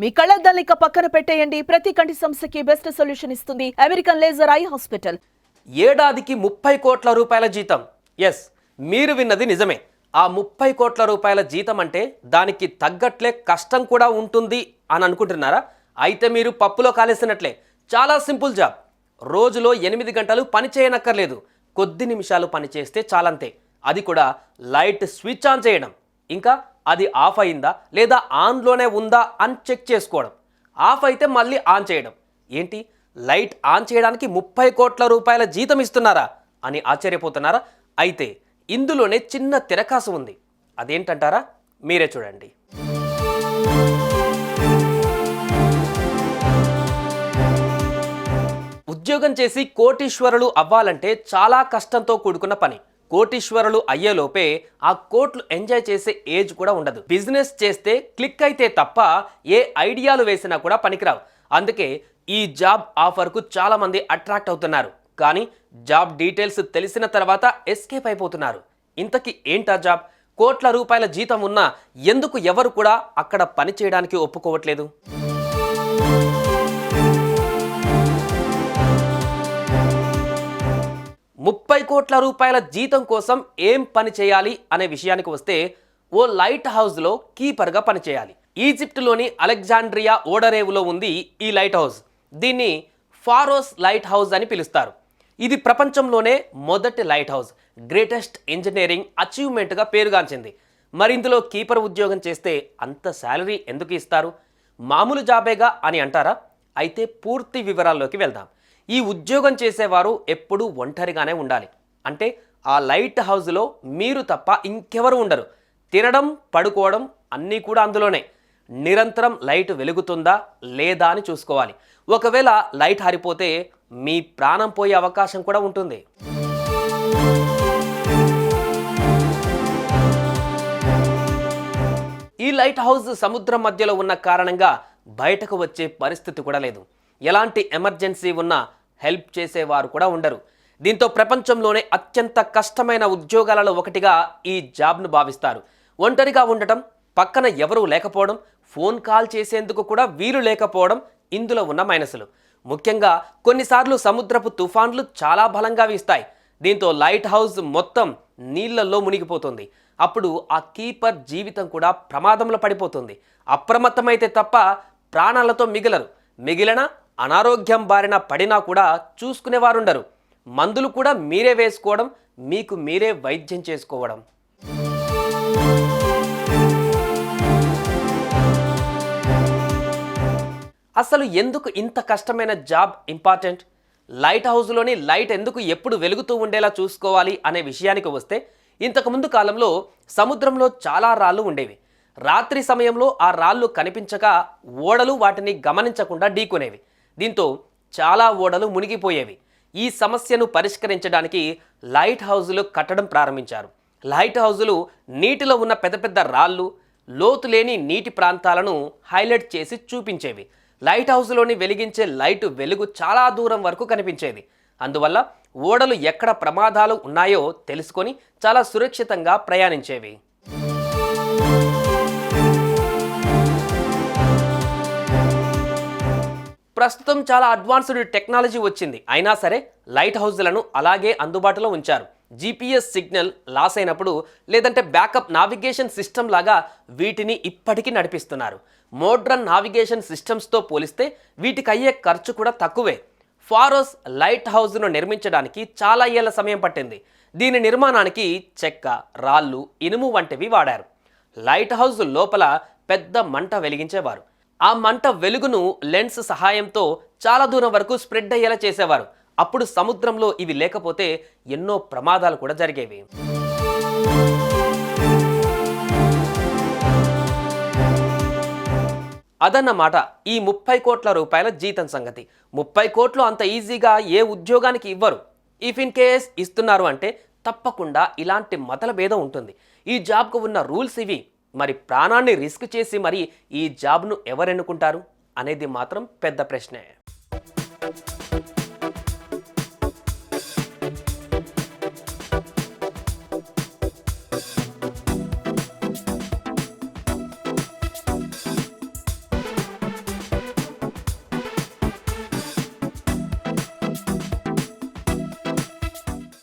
మీ కళ్ళద్దాలిక పక్కన పెట్టేయండి. ప్రతి కంటి సమస్యకి బెస్ట్ సొల్యూషన్ ఇస్తుంది అమెరికన్ లేజర్ ఐ హాస్పిటల్. ఏడాదికి 30 కోట్ల రూపాయల జీతం. ఎస్, మీరు విన్నది నిజమే. ఆ 30 కోట్ల రూపాయల జీతం అంటే దానికి తగ్గట్లే కష్టం కూడా ఉంటుంది అని అనుకుంటున్నారా? అయితే మీరు పప్పులో కాలేసినట్లే. చాలా సింపుల్ జాబ్. రోజులో 8 గంటలు పని చేయనక్కర్లేదు. కొద్ది నిమిషాలు పని చేస్తే చాలంతే. అది కూడా లైట్ స్విచ్ ఆన్ చేయడం, ఇంకా అది ఆఫ్ అయిందా లేదా ఆన్లోనే ఉందా అని చెక్ చేసుకోవడం. ఆఫ్ అయితే మళ్ళీ ఆన్ చేయడం. ఏంటి, లైట్ ఆన్ చేయడానికి 30 కోట్ల రూపాయల జీతం ఇస్తున్నారా అని ఆశ్చర్యపోతున్నారా? అయితే ఇందులోనే చిన్న తిరకాసు ఉంది. అదేంటంటారా? మీరే చూడండి. ఉద్యోగం చేసి కోటీశ్వరులు అవ్వాలంటే చాలా కష్టంతో కూడుకున్న పని. కోటీశ్వరులు అయ్యేలోపే ఆ కోట్లు ఎంజాయ్ చేసే ఏజ్ కూడా ఉండదు. బిజినెస్ చేస్తే క్లిక్ అయితే తప్ప ఏ ఐడియాలు వేసినా కూడా పనికిరావు. అందుకే ఈ జాబ్ ఆఫర్కు చాలా మంది అట్రాక్ట్ అవుతున్నారు. కానీ జాబ్ డీటెయిల్స్ తెలిసిన తర్వాత ఎస్కేప్ అయిపోతున్నారు. ఇంతకీ ఏంటా జాబ్? కోట్ల రూపాయల జీతం ఉన్నా ఎందుకు ఎవరు కూడా అక్కడ పని చేయడానికి ఒప్పుకోవట్లేదు? ముప్పై కోట్ల రూపాయల జీతం కోసం ఏం పని చేయాలి అనే విషయానికి వస్తే, ఓ లైట్ హౌస్లో కీపర్గా పనిచేయాలి. ఈజిప్టులోని అలెగ్జాండ్రియా ఓడరేవులో ఉంది ఈ లైట్ హౌస్. దీన్ని ఫారోస్ లైట్ హౌస్ అని పిలుస్తారు. ఇది ప్రపంచంలోనే మొదటి లైట్ హౌస్. గ్రేటెస్ట్ ఇంజనీరింగ్ అచీవ్మెంట్గా పేరుగాంచింది. మరి ఇందులో కీపర్ ఉద్యోగం చేస్తే అంత శాలరీ ఎందుకు ఇస్తారు? మామూలు జాబేగా అని అంటారా? అయితే పూర్తి వివరాల్లోకి వెళ్దాం. ఈ ఉద్యోగం చేసేవారు ఎప్పుడూ ఒంటరిగానే ఉండాలి. అంటే ఆ లైట్ హౌస్లో మీరు తప్ప ఇంకెవరు ఉండరు. తినడం, పడుకోవడం అన్నీ కూడా అందులోనే. నిరంతరం లైట్ వెలుగుతుందా లేదా అని చూసుకోవాలి. ఒకవేళ లైట్ ఆరిపోతే మీ ప్రాణం పోయే అవకాశం కూడా ఉంటుంది. ఈ లైట్ హౌస్ సముద్రం మధ్యలో ఉన్న కారణంగా బయటకు వచ్చే పరిస్థితి కూడా లేదు. ఎలాంటి ఎమర్జెన్సీ ఉన్నా హెల్ప్ చేసేవారు కూడా ఉండరు. దీంతో ప్రపంచంలోనే అత్యంత కష్టమైన ఉద్యోగాలలో ఒకటిగా ఈ జాబ్ను భావిస్తారు. ఒంటరిగా ఉండటం, పక్కన ఎవరూ లేకపోవడం, ఫోన్ కాల్ చేసేందుకు కూడా వీలు లేకపోవడం ఇందులో ఉన్న మైనసులు. ముఖ్యంగా కొన్నిసార్లు సముద్రపు తుఫాన్లు చాలా బలంగా వీస్తాయి. దీంతో లైట్ హౌస్ మొత్తం నీళ్లలో మునిగిపోతుంది. అప్పుడు ఆ కీపర్ జీవితం కూడా ప్రమాదంలో పడిపోతుంది. అప్రమత్తమైతే తప్ప ప్రాణాలతో మిగలరు. మిగిలిన అనారోగ్యం బారిన పడినా కూడా చూసుకునేవారుండరు. మందులు కూడా మీరే వేసుకోవడం, మీకు మీరే వైద్యం చేసుకోవడం. అసలు ఎందుకు ఇంత కష్టమైన జాబ్ ఇంపార్టెంట్? లైట్ హౌస్లోని లైట్ ఎందుకు ఎప్పుడు వెలుగుతూ ఉండేలా చూసుకోవాలి అనే విషయానికి వస్తే, ఇంతకుముందు కాలంలో సముద్రంలో చాలా రాళ్ళు ఉండేవి. రాత్రి సమయంలో ఆ రాళ్ళు కనిపించక ఓడలు వాటిని గమనించకుండా ఢీకొనేవి. దీంతో చాలా ఓడలు మునిగిపోయేవి. ఈ సమస్యను పరిష్కరించడానికి లైట్ హౌజులు కట్టడం ప్రారంభించారు. లైట్ హౌజులు నీటిలో ఉన్న పెద్ద పెద్ద రాళ్ళు, లోతు లేని నీటి ప్రాంతాలను హైలైట్ చేసి చూపించేవి. లైట్ హౌస్లోని వెలిగించే లైటు వెలుగు చాలా దూరం వరకు కనిపించేది. అందువల్ల ఓడలు ఎక్కడ ప్రమాదాలు ఉన్నాయో తెలుసుకొని చాలా సురక్షితంగా ప్రయాణించేవి. ప్రస్తుతం చాలా అడ్వాన్స్డ్ టెక్నాలజీ వచ్చింది. అయినా సరే లైట్ హౌస్లను అలాగే అందుబాటులో ఉంచారు. GPS సిగ్నల్ లాస్ అయినప్పుడు, లేదంటే బ్యాకప్ నావిగేషన్ సిస్టమ్ లాగా వీటిని ఇప్పటికీ నడిపిస్తున్నారు. మోడ్రన్ నావిగేషన్ సిస్టమ్స్తో పోలిస్తే వీటికి అయ్యే ఖర్చు కూడా తక్కువే. ఫారోస్ లైట్ హౌస్ను నిర్మించడానికి చాలా ఏళ్ల సమయం పట్టింది. దీని నిర్మాణానికి చెక్క, రాళ్ళు, ఇనుము వంటివి వాడారు. లైట్ హౌస్ లోపల పెద్ద మంట వెలిగించేవారు. ఆ మంట వెలుగును లెన్స్ సహాయంతో చాలా దూరం వరకు స్ప్రెడ్ అయ్యేలా చేసేవారు. అప్పుడు సముద్రంలో ఇవి లేకపోతే ఎన్నో ప్రమాదాలు కూడా జరిగేవి. అదన్నమాట ఈ 30 కోట్ల రూపాయల జీతం సంగతి. 30 కోట్లు అంత ఈజీగా ఏ ఉద్యోగానికి ఇవ్వరు. ఇఫ్ ఇన్ కేస్ ఇస్తున్నారు అంటే తప్పకుండా ఇలాంటి మతల భేదం ఉంటుంది. ఈ జాబ్కు ఉన్న రూల్స్ ఇవి. మరి ప్రాణాన్ని రిస్క్ చేసి మరి ఈ జాబ్ను ఎవరెన్నుకుంటారు అనేది మాత్రం పెద్ద ప్రశ్నే.